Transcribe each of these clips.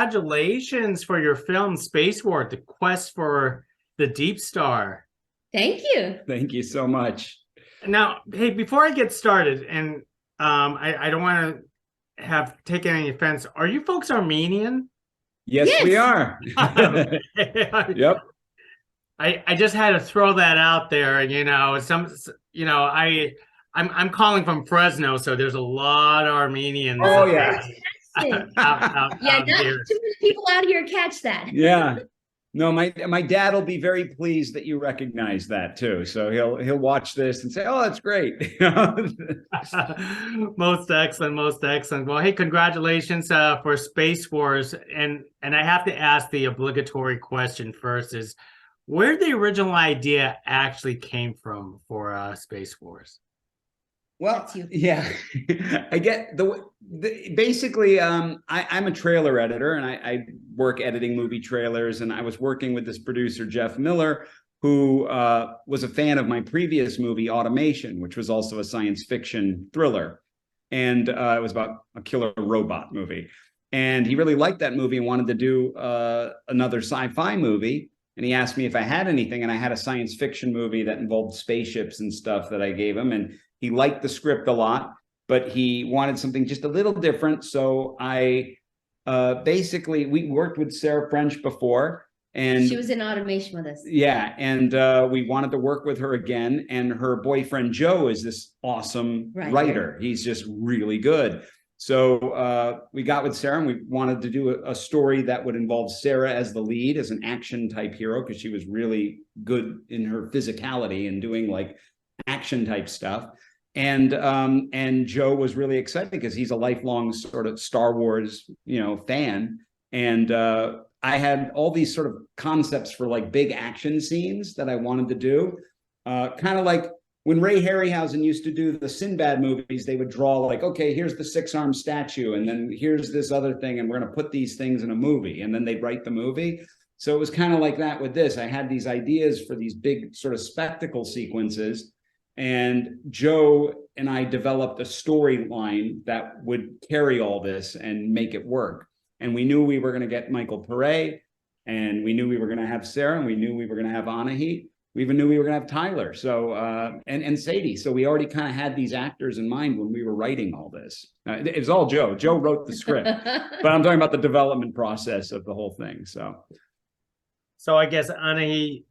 congratulations for your film Space War, The Quest for the Deepstar. Thank you. Thank you so much. Now, hey, before I get started, and I don't want to have taken any offense, are you folks Armenian? Yes, we are. Yep. I just had to throw that out there. I'm calling from Fresno, so there's a lot of Armenians. Oh yeah. Out Not here. too many people out here catch that. Yeah. No, my dad will be very pleased that you recognize that too. So he'll watch this and say, "Oh, that's great." Most excellent, most excellent. Well, hey, congratulations for Space Wars, and I have to ask the obligatory question first: is where the original idea actually came from for Space Wars? Well, yeah, I get basically, I'm a trailer editor and I work editing movie trailers. And I was working with this producer, Jeff Miller, who was a fan of my previous movie, Automation, which was also a science fiction thriller. And it was about a killer robot movie. And he really liked that movie and wanted to do another sci-fi movie. And he asked me if I had anything. And I had a science fiction movie that involved spaceships and stuff that I gave him. And he liked the script a lot, but he wanted something just a little different. So I basically, we worked with Sarah French before. And she was in Automation with us. Yeah. And we wanted to work with her again. And her boyfriend, Joe, is this awesome writer. He's just really good. So we got with Sarah and we wanted to do a story that would involve Sarah as the lead, as an action type hero, because she was really good in her physicality and doing like action type stuff. And Joe was really excited because he's a lifelong sort of Star Wars, fan. And I had all these sort of concepts for like big action scenes that I wanted to do. Kind of like when Ray Harryhausen used to do the Sinbad movies, they would draw like, okay, here's the 6-armed statue, and then here's this other thing, and we're going to put these things in a movie, and then they'd write the movie. So it was kind of like that with this. I had these ideas for these big sort of spectacle sequences. And Joe and I developed a storyline that would carry all this and make it work. And we knew we were going to get Michael Pare, and we knew we were going to have Sarah, and we knew we were going to have Anahit. We even knew we were going to have Tyler. So and Sadie. So we already kind of had these actors in mind when we were writing all this. It was all Joe. Joe wrote the script, but I'm talking about the development process of the whole thing. So I guess Anahit,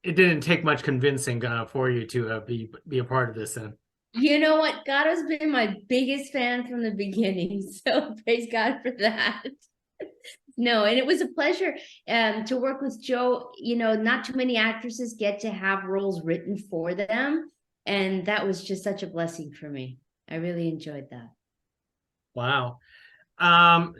it didn't take much convincing for you to be a part of this then. You know what? Garo's been my biggest fan from the beginning. So praise God for that. No, and it was a pleasure to work with Joe. Not too many actresses get to have roles written for them. And that was just such a blessing for me. I really enjoyed that. Wow.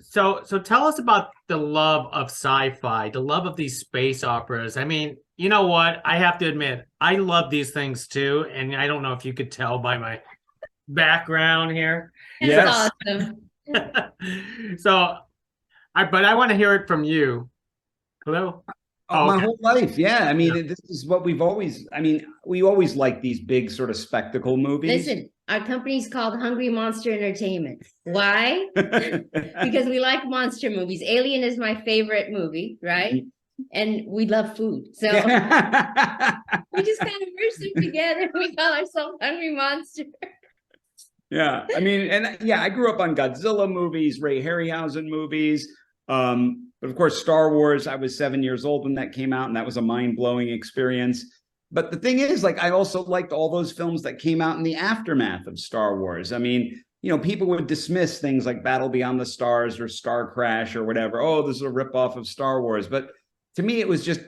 So tell us about the love of sci-fi, the love of these space operas. I mean, you know what? I have to admit, I love these things too. And I don't know if you could tell by my background here. That's awesome. But I want to hear it from you. Hello? My whole life. Yeah. I mean, this is what we always like these big sort of spectacle movies. Listen, our company's called Hungry Monster Entertainment. Why? Because we like monster movies. Alien is my favorite movie, right? And we love food. So we just kind of merge them together. We call ourselves Hungry Monster. Yeah. I mean, I grew up on Godzilla movies, Ray Harryhausen movies. But of course, Star Wars, I was 7 years old when that came out, and that was a mind-blowing experience. But the thing is, like, I also liked all those films that came out in the aftermath of Star Wars. I mean, people would dismiss things like Battle Beyond the Stars or Star Crash or whatever. Oh, this is a ripoff of Star Wars. But to me, it was just,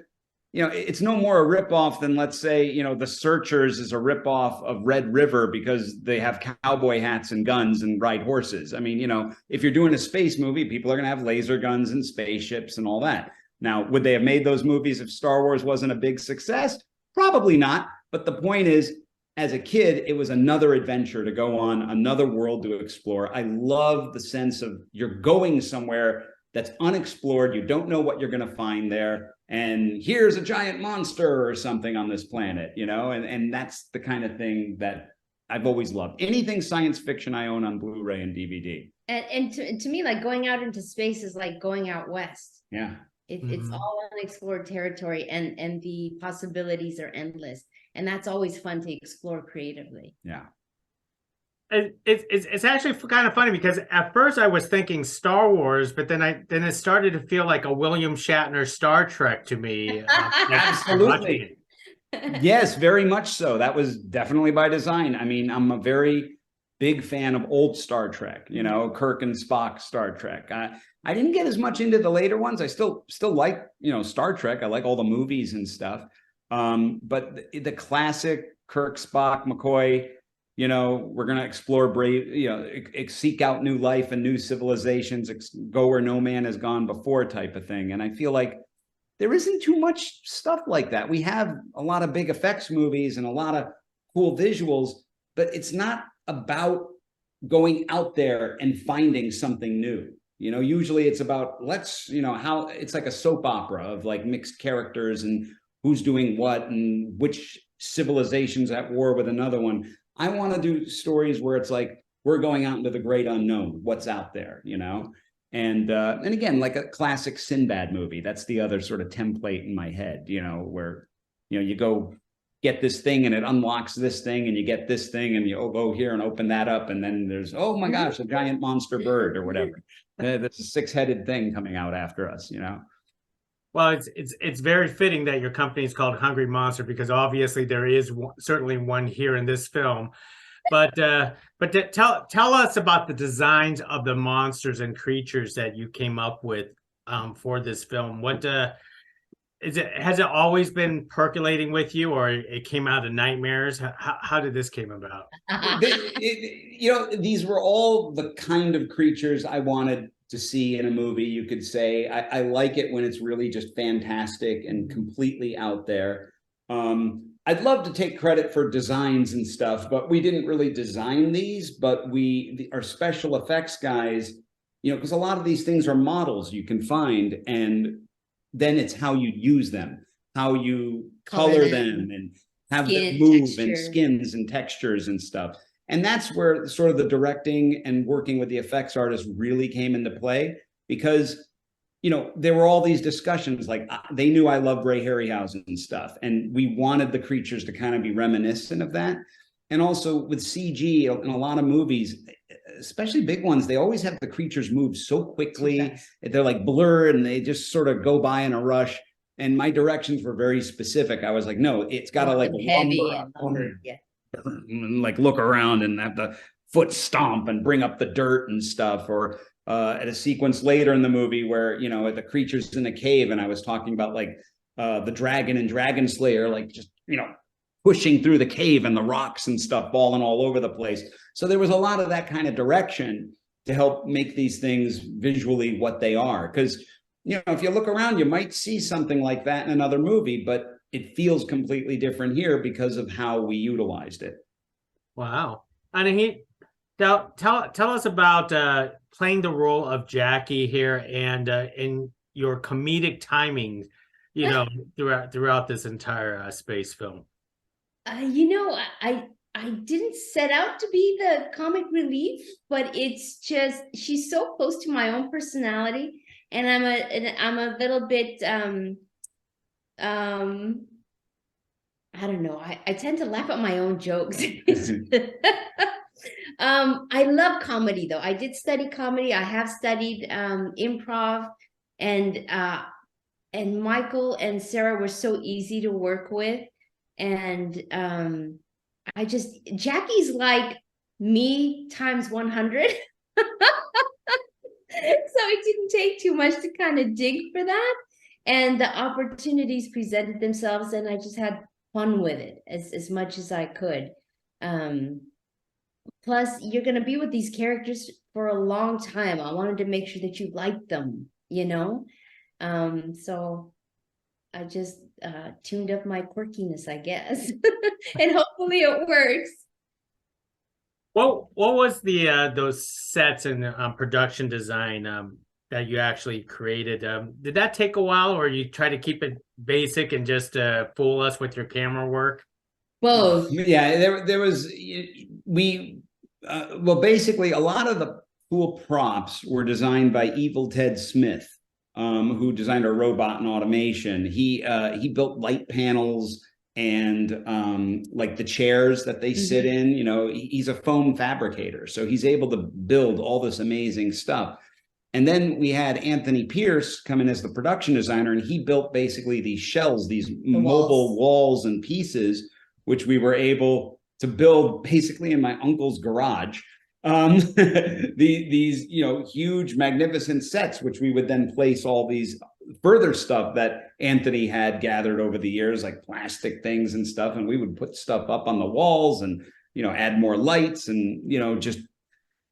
it's no more a ripoff than, let's say, The Searchers is a ripoff of Red River because they have cowboy hats and guns and ride horses. I mean, if you're doing a space movie, people are going to have laser guns and spaceships and all that. Now, would they have made those movies if Star Wars wasn't a big success? Probably not. But the point is, as a kid, it was another adventure to go on, another world to explore. I love the sense of you're going somewhere that's unexplored. You don't know what you're going to find there. And here's a giant monster or something on this planet, and that's the kind of thing that I've always loved. Anything science fiction I own on Blu-ray and DVD. And to me, like going out into space is like going out west. Yeah. It's all unexplored territory, and the possibilities are endless. And that's always fun to explore creatively. Yeah. It's actually kind of funny because at first I was thinking Star Wars, but then it started to feel like a William Shatner Star Trek to me. Absolutely. Yes, very much so. That was definitely by design. I mean, I'm a very big fan of old Star Trek, you know, Kirk and Spock Star Trek. I didn't get as much into the later ones. I still like, you know, Star Trek. I like all the movies and stuff. But the classic Kirk, Spock, McCoy, you know, we're going to explore brave, you know, seek out new life and new civilizations, go where no man has gone before type of thing. And I feel like there isn't too much stuff like that. We have a lot of big effects movies and a lot of cool visuals, but it's not about going out there and finding something new. You know, usually it's about how it's like a soap opera of like mixed characters and who's doing what and which civilization's at war with another one. I want to do stories where it's like we're going out into the great unknown, what's out there, you know? And again, like a classic Sinbad movie, that's the other sort of template in my head, you know, where, you know, you go get this thing and it unlocks this thing and you get this thing and you go here and open that up. And then there's, oh my gosh, a giant monster bird or whatever. That's a six-headed thing coming out after us, you know? Well, it's very fitting that your company is called Hungry Monster because obviously there is certainly one here in this film. But tell us about the designs of the monsters and creatures that you came up with for this film. What has it always been percolating with you, or it came out of nightmares? How did this came about? You know, these were all the kind of creatures I wanted to see in a movie. You could say I like it when it's really just fantastic and completely out there. I'd love to take credit for designs and stuff, but we didn't really design these, but our special effects guys, you know, because a lot of these things are models you can find, and then it's how you use them, how you color them and have them move and skins and textures and stuff. And that's where sort of the directing and working with the effects artists really came into play, because, you know, there were all these discussions, like they knew I loved Ray Harryhausen and stuff, and we wanted the creatures to kind of be reminiscent of that. And also with CG in a lot of movies, especially big ones, they always have the creatures move so quickly. They're like blurred and they just sort of go by in a rush. And my directions were very specific. I was like, no, it's got to like lumber, and like look around and have the foot stomp and bring up the dirt and stuff. Or at a sequence later in the movie where, you know, the creature's in a cave, and I was talking about like the dragon and Dragon Slayer, like just, you know, pushing through the cave and the rocks and stuff falling all over the place. So there was a lot of that kind of direction to help make these things visually what they are. Because, you know, if you look around, you might see something like that in another movie, but it feels completely different here because of how we utilized it. Wow. Anahit, tell us about playing the role of Jackie here, and in your comedic timing, you know, throughout this entire space film. You know, I didn't set out to be the comic relief, but it's just she's so close to my own personality, and I'm a little bit I don't know. I tend to laugh at my own jokes. I love comedy though. I did study comedy. I have studied improv, and Michael and Sarah were so easy to work with. And Jackie's like me times 100. So it didn't take too much to kind of dig for that. And the opportunities presented themselves, and I just had fun with it as much as I could. Plus, you're going to be with these characters for a long time. I wanted to make sure that you liked them, you know? So I just tuned up my quirkiness, I guess. And hopefully it works. What was the those sets and production design that you actually created? Did that take a while, or you try to keep it basic and just fool us with your camera work? Both. Yeah, there was well, basically a lot of the cool props were designed by Evil Ted Smith, who designed our robot and automation. He built light panels and like the chairs that they sit in. You know, he's a foam fabricator, so he's able to build all this amazing stuff. And then we had Anthony Pierce come in as the production designer, and he built basically these shells, these mobile walls and pieces, which we were able to build basically in my uncle's garage. These, you know, huge, magnificent sets, which we would then place all these further stuff that Anthony had gathered over the years, like plastic things and stuff. And we would put stuff up on the walls and, you know, add more lights and, you know, just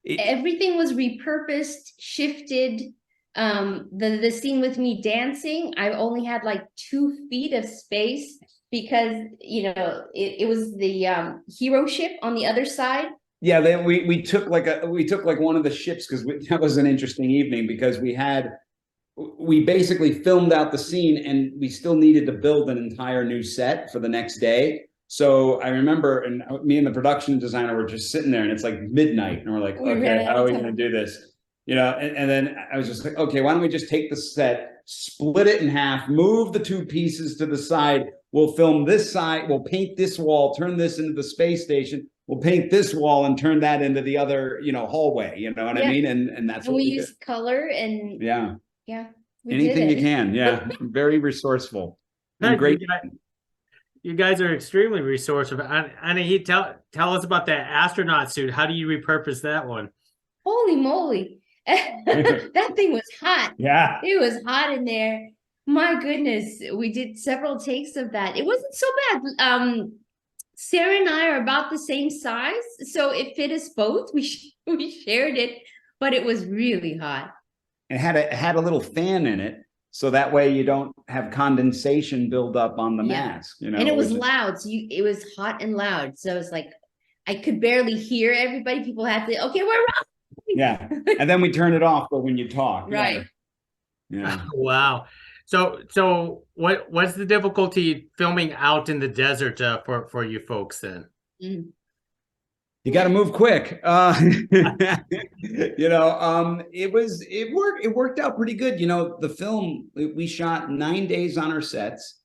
everything was repurposed, shifted. The scene with me dancing, I only had like 2 feet of space because, you know, it was the hero ship on the other side. Yeah, then we took like one of the ships, because that was an interesting evening, because we basically filmed out the scene and we still needed to build an entire new set for the next day. So I remember, and me and the production designer were just sitting there, and it's like midnight, and we're like, okay, how are we going to do this? You know, and then I was just like, okay, why don't we just take the set, split it in half, move the 2 pieces to the side. We'll film this side. We'll paint this wall, turn this into the space station. We'll paint this wall and turn that into the other, you know, hallway. You know what I mean? And that's what we use color and anything you can. Yeah, very resourceful and great. You guys are extremely resourceful. Anahit, tell us about that astronaut suit. How do you repurpose that one? Holy moly. That thing was hot. Yeah. It was hot in there. My goodness. We did several takes of that. It wasn't so bad. Sarah and I are about the same size, so it fit us both. We shared it, but it was really hot. It had a little fan in it, so that way you don't have condensation build up on the mask. You know, and it was loud, so it was hot and loud. So it's like I could barely hear everybody. People had to, okay, we're wrong. Yeah, and then we turn it off, but when you talk, right? Yeah. Wow. So what's the difficulty filming out in the desert for you folks then? You got to move quick. You know, it worked out pretty good. You know, the film, we shot 9 days on our sets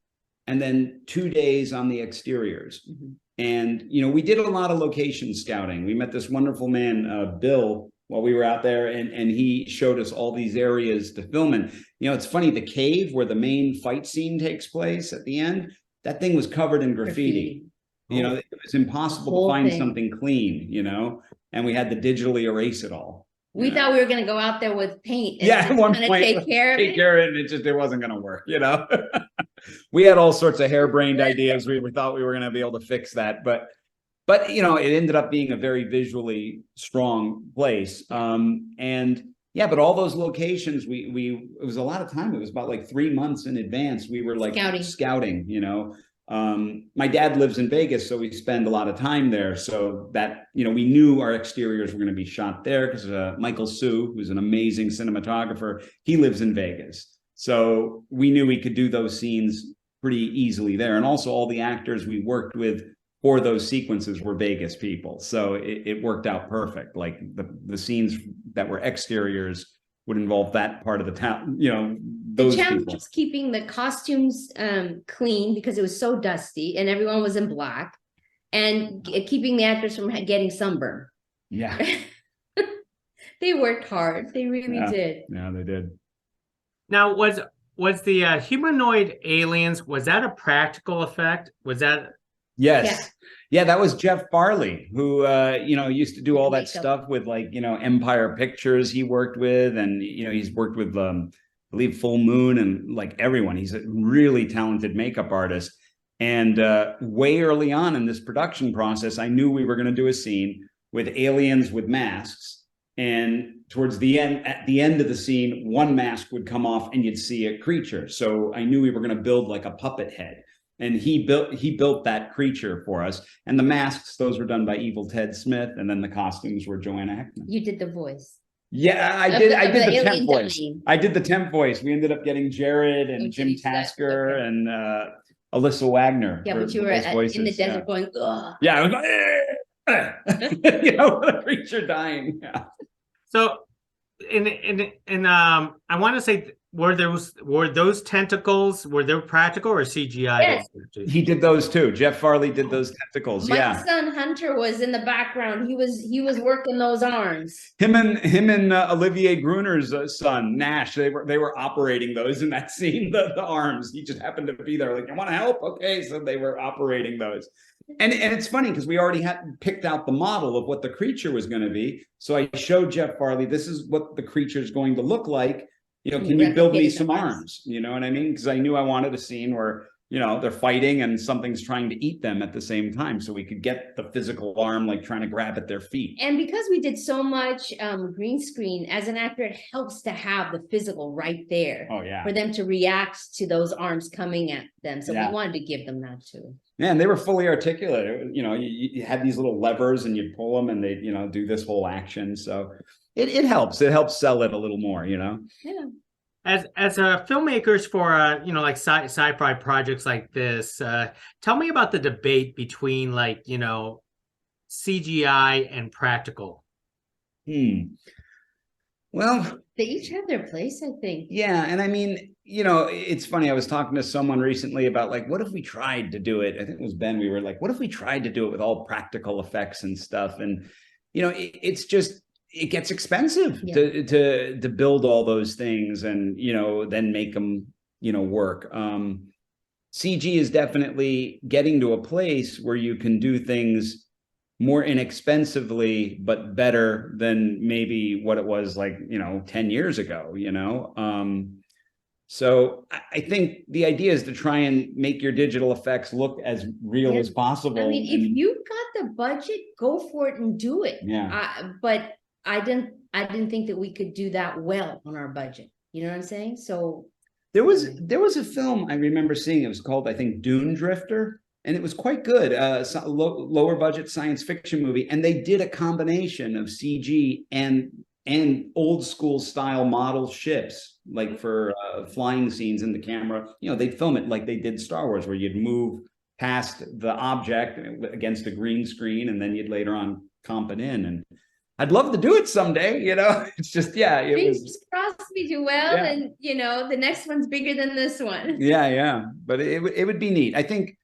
and then 2 days on the exteriors. And, you know, we did a lot of location scouting. We met this wonderful man, Bill, while we were out there, and he showed us all these areas to film in. You know, it's funny, the cave where the main fight scene takes place at the end, that thing was covered in graffiti. You know, it was impossible to find something clean, you know, and we had to digitally erase it all. We thought we were going to go out there with paint and at one point take care of it. It wasn't going to work, you know. We had all sorts of harebrained ideas. We thought we were going to be able to fix that, but you know, it ended up being a very visually strong place. And yeah, but all those locations, it was a lot of time. It was about like 3 months in advance. We were like scouting, you know. My dad lives in Vegas, so we spend a lot of time there. So that, you know, we knew our exteriors were going to be shot there because Michael Sue, who's an amazing cinematographer, he lives in Vegas. So we knew we could do those scenes pretty easily there. And also all the actors we worked with for those sequences were Vegas people. So it worked out perfect. Like the scenes that were exteriors would involve that part of the town, you know, those the challenge people. was keeping the costumes clean because it was so dusty and everyone was in black, and keeping the actors from getting sunburn. Yeah. They worked hard. They really did. Yeah, they did. Now, was the humanoid aliens, was that a practical effect? Was that? Yes. Yeah, that was Jeff Farley, who, you know, used to do all that stuff with, like, you know, Empire Pictures he worked with. And, you know, he's worked with, I believe, Full Moon and like everyone. He's a really talented makeup artist. And way early on in this production process, I knew we were going to do a scene with aliens with masks. And towards the end, at the end of the scene, one mask would come off and you'd see a creature. So I knew we were going to build like a puppet head. And he built that creature for us. And the masks, those were done by Evil Ted Smith. And then the costumes were Joanna Heckman. You did the voice. Yeah, I did the temp voice. I did the temp voice. We ended up getting Jared and Jim Tasker and Alyssa Wagner. Yeah, but you were in the desert going, ugh. Yeah, I was like, you know, the creature dying. Yeah. So I want to say, were those tentacles, were they practical or CGI? Yes. He did those too. Jeff Farley did those tentacles. My Yeah. son Hunter was in the background. He was working those arms. Him and Olivier Gruner's son Nash, they were operating those in that scene, the arms. He just happened to be there, like, you want to help? Okay, so they were operating those. And it's funny because we already had picked out the model of what the creature was going to be. So I showed Jeff Farley, this is what the creature is going to look like. Can you build me some arms? You know what I mean? Because I knew I wanted a scene where they're fighting and something's trying to eat them at the same time. So we could get the physical arm, like trying to grab at their feet. And because we did so much green screen, as an actor, it helps to have the physical right there. Oh, yeah. For them to react to those arms coming at them. So Yeah. we wanted to give them that too. Yeah, and they were fully articulate. You had these little levers and you'd pull them and they, do this whole action. So it helps. It helps sell it a little more, Yeah. As filmmakers for like sci-fi projects like this, tell me about the debate between like CGI and practical. Well, they each have their place, I think. Yeah, and I mean, it's funny. I was talking to someone recently about like, what if we tried to do it? I think it was Ben. We were like, what if we tried to do it with all practical effects and stuff? And it's just, it gets expensive to build all those things and then make them work. CG is definitely getting to a place where you can do things more inexpensively but better than maybe what it was like 10 years ago. So I think the idea is to try and make your digital effects look as real as possible. I mean, if you've got the budget, go for it and do it. Yeah. But I didn't think that we could do that well on our budget. You know what I'm saying? So there was a film I remember seeing. It was called, I think, Dune Drifter, and it was quite good. Lower budget science fiction movie, and they did a combination of CG and old school style model ships, like for flying scenes in the camera. They'd film it like they did Star Wars, where you'd move past the object against a green screen, and then you'd later on comp it in. And I'd love to do it someday, It's just, fingers crossed we do well, and the next one's bigger than this one. Yeah. But it would be neat. I think,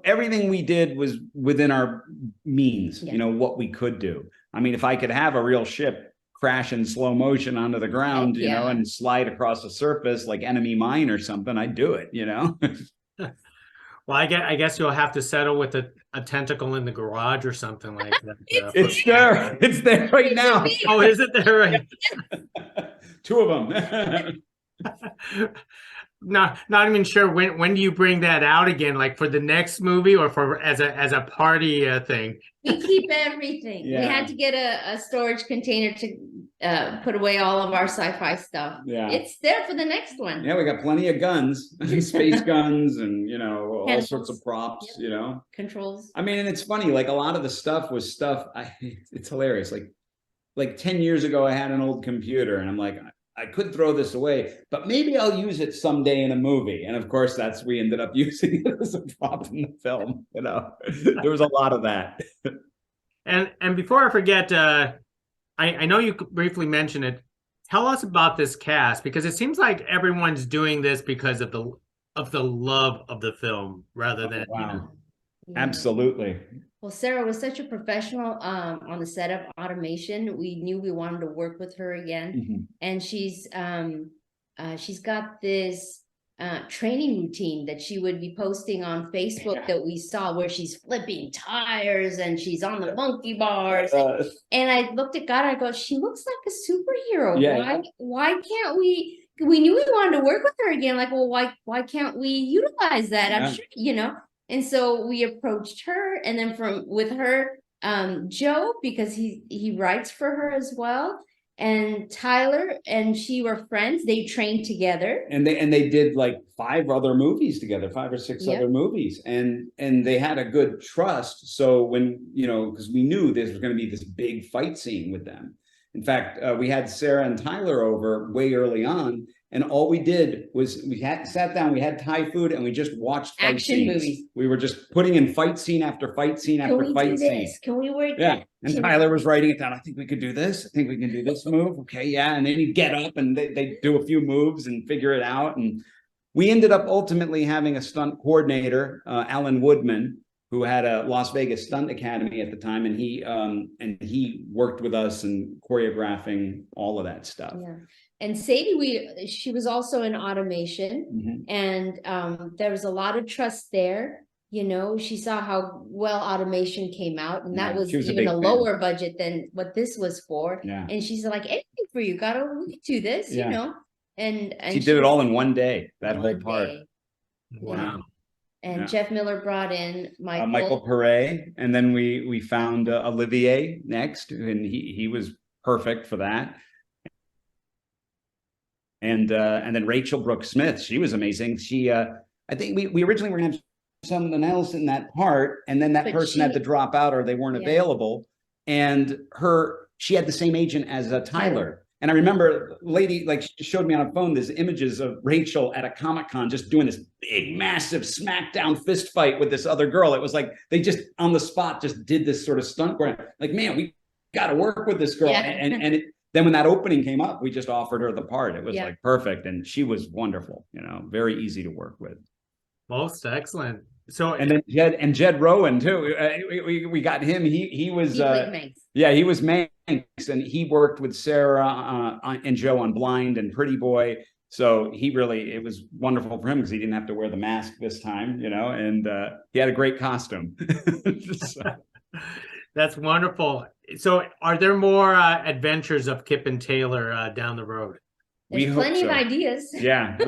everything we did was within our means, what we could do. I mean, if I could have a real ship crash in slow motion onto the ground, and slide across a surface like enemy mine or something, I'd do it, Well, I guess you'll have to settle with a tentacle in the garage or something like that. It's there. It's there right now. Oh, is it there? Right? Two of them. Not even sure when do you bring that out again? Like for the next movie or for as a party thing? We keep everything. We had to get a storage container to put away all of our sci-fi stuff. Yeah, it's there for the next one. Yeah, we got plenty of guns, space guns, and all sorts of props. Controls. I mean, and it's funny. Like a lot of the stuff was stuff. It's hilarious. Like 10 years ago, I had an old computer, and I'm like, I could throw this away, but maybe I'll use it someday in a movie. And of course, we ended up using it as a prop in the film. There was a lot of that. And before I forget, I know you briefly mentioned it. Tell us about this cast, because it seems like everyone's doing this because of the love of the film rather than Absolutely. Well, Sarah was such a professional on the set of automation. We knew we wanted to work with her again, and she's got this training routine that she would be posting on Facebook that we saw, where she's flipping tires and she's on the monkey bars. And I looked at God, I go, she looks like a superhero. Yeah. Why can't we? We knew we wanted to work with her again. Like, well, why can't we utilize that? I'm sure, And so we approached her, and then with her, Joe, because he writes for her as well, and Tyler and she were friends. They trained together, and they did like 5 other movies together, 5 or 6 other movies, and they had a good trust. So when because we knew this was going to be this big fight scene with them. In fact, we had Sarah and Tyler over way early on, And all we did was sat down, we had Thai food, and we just watched fight Action scenes. movies. We were just putting in fight scene after fight scene Can after we fight do scene. this? Can we work? Yeah. And Tyler was writing it down. I think we could do this. I think we can do this move. Okay, yeah. And then he'd get up and they do a few moves and figure it out. And we ended up ultimately having a stunt coordinator, Alan Woodman, who had a Las Vegas Stunt Academy at the time, and he worked with us and choreographing all of that stuff. Yeah. And Sadie, she was also in automation, and there was a lot of trust there. You know, she saw how well automation came out, and that was even a lower budget than what this was for. Yeah. And she's like, anything for you, Garo, we can do this, you know. And she did it all in one day, that whole part. Wow. And Jeff Miller brought in Michael Pere, and then we found Olivier next, and he was perfect for that. And then Rachel Brooks Smith, she was amazing. She I think we originally were gonna have someone else in that part, and then that person had to drop out or they weren't available. And she had the same agent as Tyler. And I remember lady, like, she showed me on a phone, there's images of Rachel at a Comic-Con just doing this big, massive smackdown fist fight with this other girl. It was like, they just on the spot just did this sort of stunt where, like, man, we got to work with this girl. And then when that opening came up, we just offered her the part. It was like perfect. And she was wonderful, you know, very easy to work with. Most excellent. So, and then Jed Rowan too. We got him. He was he was Manx, and he worked with Sarah and Joe on Blind and Pretty Boy. So it was wonderful for him because he didn't have to wear the mask this time, you know, and he had a great costume. That's wonderful. So are there more adventures of Kip and Taylor down the road? There's plenty of ideas. Yeah,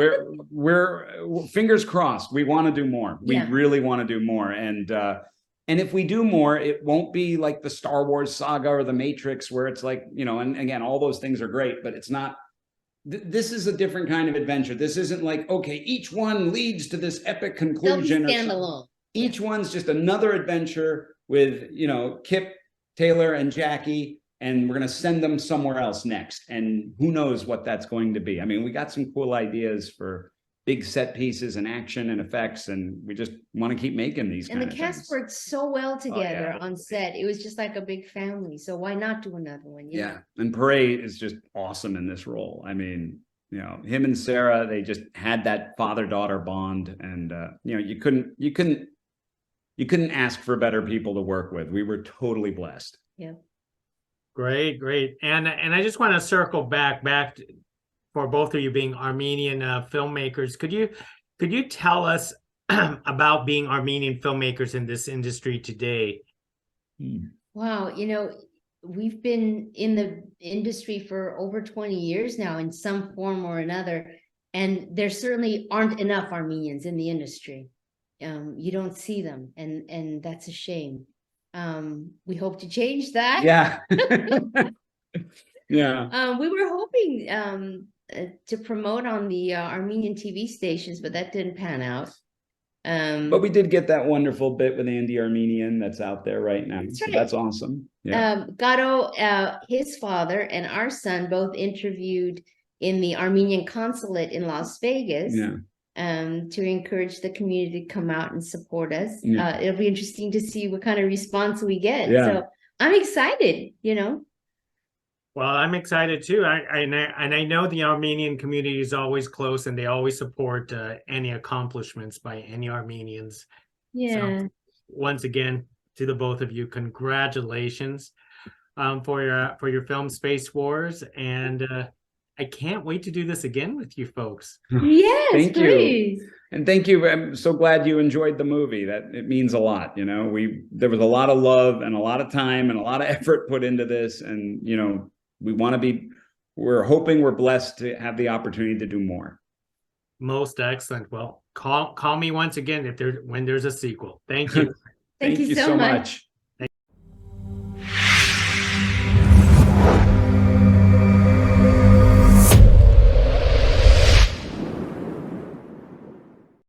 we're fingers crossed. We want to do more. We really want to do more. And if we do more, it won't be like the Star Wars saga or the Matrix, where it's like, you know, and again, all those things are great, but it's not. This is a different kind of adventure. This isn't like, okay, each one leads to this epic conclusion. Standalone. Each one's just another adventure with, you know, Kip, Taylor, and Jackie. And we're going to send them somewhere else next. And who knows what that's going to be. I mean, we got some cool ideas for big set pieces and action and effects, and we just want to keep making these. And the cast worked so well together on set. It was just like a big family. So why not do another one? You know? And Pere is just awesome in this role. I mean, you know, him and Sarah, they just had that father-daughter bond. And, you know, you couldn't ask for better people to work with. We were totally blessed. Yeah. Great. And I just want to circle back for both of you being Armenian filmmakers. Could you tell us about being Armenian filmmakers in this industry today? Wow, you know, we've been in the industry for over 20 years now in some form or another, and there certainly aren't enough Armenians in the industry. You don't see them, and that's a shame. We hope to change that. Yeah. We were hoping to promote on the Armenian TV stations, but that didn't pan out. But we did get that wonderful bit with Andy Armenian that's out there right now. That's awesome. Yeah. Garo, his father and our son both interviewed in the Armenian consulate in Las Vegas. Yeah. To encourage the community to come out and support us. It'll be interesting to see what kind of response we get. So I'm excited, you know. Well, I'm excited too. I know the Armenian community is always close, and they always support any accomplishments by any Armenians. Yeah. So, once again, to the both of you, congratulations for your film Space Wars, and I can't wait to do this again with you folks. Yes, thank please. you. And thank you. I'm so glad you enjoyed the movie. That it means a lot. You know, there was a lot of love and a lot of time and a lot of effort put into this. And, you know, we're hoping we're blessed to have the opportunity to do more. Most excellent. Well, call me once again when there's a sequel. Thank you. Thank you so much.